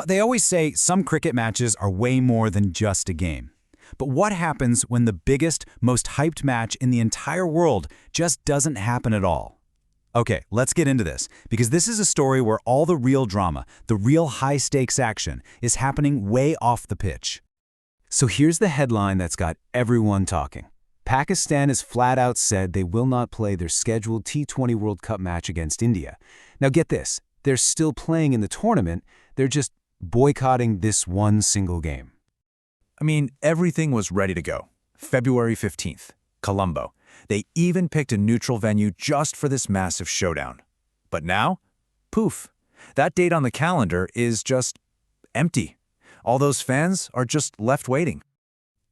They always say some cricket matches are way more than just a game. But what happens when the biggest, most hyped match in the entire world just doesn't happen at all? Okay, let's get into this, because this is a story where all the real drama, the real high-stakes action, is happening way off the pitch. So here's the headline that's got everyone talking. Pakistan has flat out said they will not play their scheduled T20 World Cup match against India. Now get this, they're still playing in the tournament, they're just boycotting this one single game. I mean, everything was ready to go. February 15th, Colombo. They even picked a neutral venue just for this massive showdown. But now, poof, that date on the calendar is just empty. All those fans are just left waiting.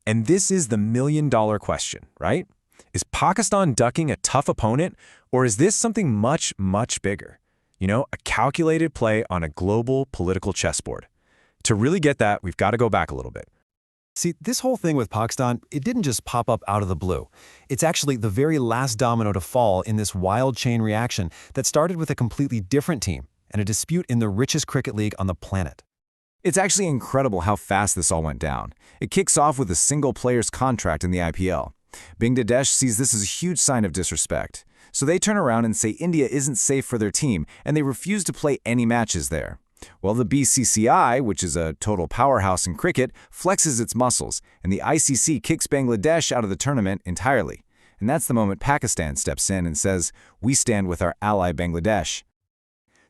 And this is the million-dollar question, right? Is Pakistan ducking a tough opponent, or is this something much, much bigger? A calculated play on a global political chessboard. To really get that, we've got to go back a little bit. See, this whole thing with Pakistan, it didn't just pop up out of the blue. It's actually the very last domino to fall in this wild chain reaction that started with a completely different team and a dispute in the richest cricket league on the planet. It's actually incredible how fast this all went down. It kicks off with a single player's contract in the IPL. Bangladesh sees this as a huge sign of disrespect. So they turn around and say India isn't safe for their team, and they refuse to play any matches there. Well, the BCCI, which is a total powerhouse in cricket, flexes its muscles, and the ICC kicks Bangladesh out of the tournament entirely. And that's the moment Pakistan steps in and says, "We stand with our ally Bangladesh."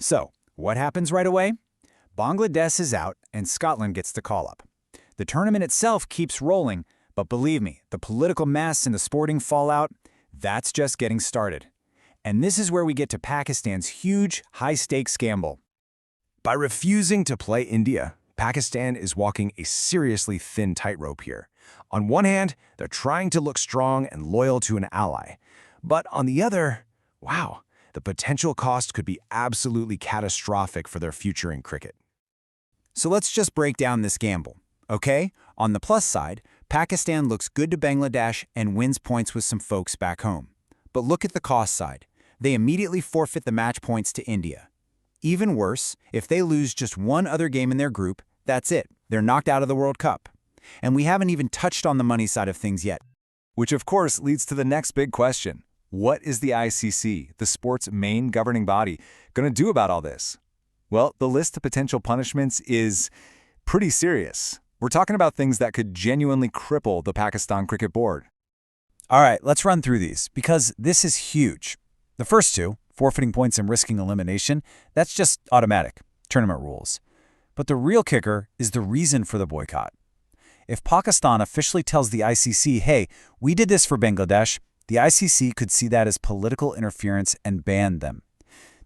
So, what happens right away? Bangladesh is out, and Scotland gets the call-up. The tournament itself keeps rolling, but believe me, the political mess and the sporting fallout, that's just getting started. And this is where we get to Pakistan's huge, high-stakes gamble. By refusing to play India, Pakistan is walking a seriously thin tightrope here. On one hand, they're trying to look strong and loyal to an ally. But on the other, wow, the potential cost could be absolutely catastrophic for their future in cricket. So let's just break down this gamble, okay? On the plus side, Pakistan looks good to Bangladesh and wins points with some folks back home. But look at the cost side. They immediately forfeit the match points to India. Even worse, if they lose just one other game in their group, that's it. They're knocked out of the World Cup. And we haven't even touched on the money side of things yet. Which of course leads to the next big question. What is the ICC, the sport's main governing body, going to do about all this? Well, the list of potential punishments is pretty serious. We're talking about things that could genuinely cripple the Pakistan Cricket Board. All right, let's run through these, because this is huge. The first two, forfeiting points and risking elimination, that's just automatic, tournament rules. But the real kicker is the reason for the boycott. If Pakistan officially tells the ICC, hey, we did this for Bangladesh, the ICC could see that as political interference and ban them.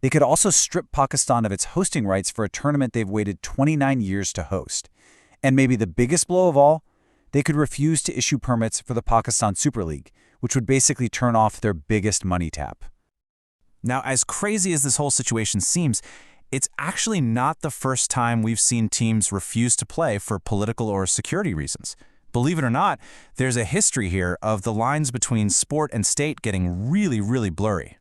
They could also strip Pakistan of its hosting rights for a tournament they've waited 29 years to host. And maybe the biggest blow of all, they could refuse to issue permits for the Pakistan Super League, which would basically turn off their biggest money tap. Now, as crazy as this whole situation seems, it's actually not the first time we've seen teams refuse to play for political or security reasons. Believe it or not, there's a history here of the lines between sport and state getting really, really blurry.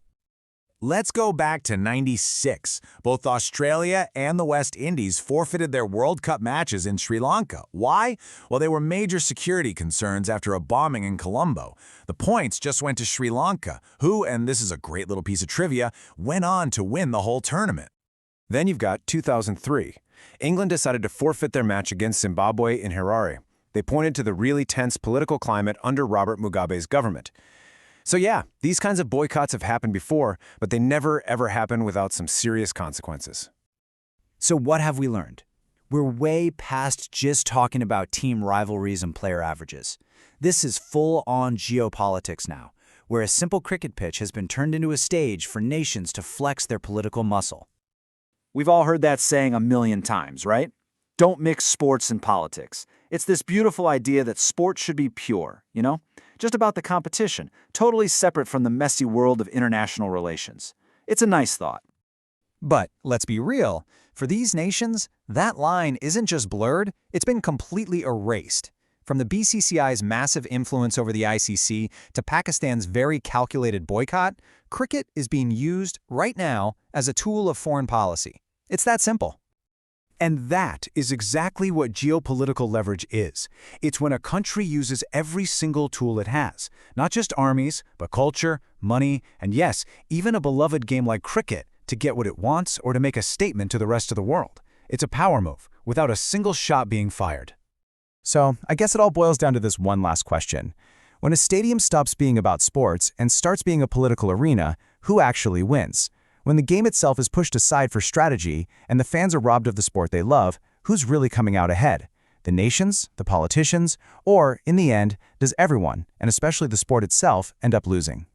Let's go back to '96. Both Australia and the West Indies forfeited their World Cup matches in Sri Lanka. Why? Well, they were major security concerns after a bombing in Colombo. The points just went to Sri Lanka, who, and this is a great little piece of trivia, went on to win the whole tournament. Then you've got 2003. England decided to forfeit their match against Zimbabwe in Harare. They pointed to the really tense political climate under Robert Mugabe's government. So yeah, these kinds of boycotts have happened before, but they never ever happen without some serious consequences. So what have we learned? We're way past just talking about team rivalries and player averages. This is full-on geopolitics now, where a simple cricket pitch has been turned into a stage for nations to flex their political muscle. We've all heard that saying a million times, right? Don't mix sports and politics. It's this beautiful idea that sports should be pure, just about the competition, totally separate from the messy world of international relations. It's a nice thought. But let's be real, for these nations, that line isn't just blurred, it's been completely erased. From the BCCI's massive influence over the ICC to Pakistan's very calculated boycott, cricket is being used right now as a tool of foreign policy. It's that simple. And that is exactly what geopolitical leverage is. It's when a country uses every single tool it has, not just armies, but culture, money, and yes, even a beloved game like cricket, to get what it wants or to make a statement to the rest of the world. It's a power move, without a single shot being fired. So, I guess it all boils down to this one last question. When a stadium stops being about sports and starts being a political arena, who actually wins? When the game itself is pushed aside for strategy and the fans are robbed of the sport they love, who's really coming out ahead? The nations, the politicians, or, in the end, does everyone, and especially the sport itself, end up losing?